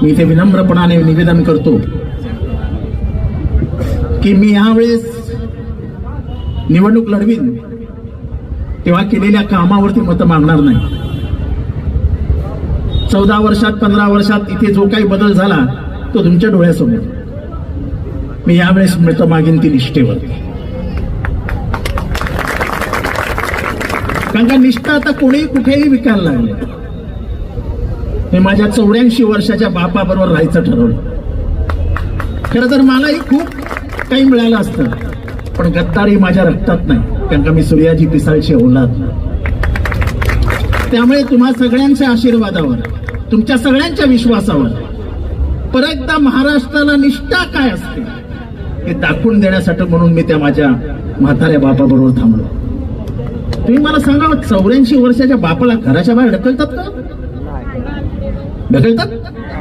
मी इथे विनम्रपणाने निवेदन करतो की मी यावेळेस निवडणूक लढवीन तेव्हा केलेल्या कामावरती मतं मागणार नाही. 14 वर्षात 15 वर्षात इथे जो काही बदल झाला तो तुमच्या डोळ्यासमोर. मी यावेळेस मतं मागेन ती निष्ठेवरती. कारण का निष्ठा आता कोणीही कुठेही विकायला लागले. मी माझ्या 84 वर्षाच्या बापाबरोबर राहायचं ठरवलं. खरं तर मलाही खूप काही मिळालं असतं, पण गद्दारी माझ्या रक्तात नाही, कारण का मी सूर्याजी पिसाळची औलाद. त्यामुळे तुम्हा सगळ्यांच्या आशीर्वादावर, तुमच्या सगळ्यांच्या विश्वासावर परत एकदा महाराष्ट्राला निष्ठा काय असते हे दाखवून देण्यासाठी म्हणून मी त्या माझ्या म्हाताऱ्या बापाबरोबर थांबलो. तुम्ही मला सांगा, 84 वर्षाच्या बापाला घराच्या बाहेर ढकलतात का? ढकलतात?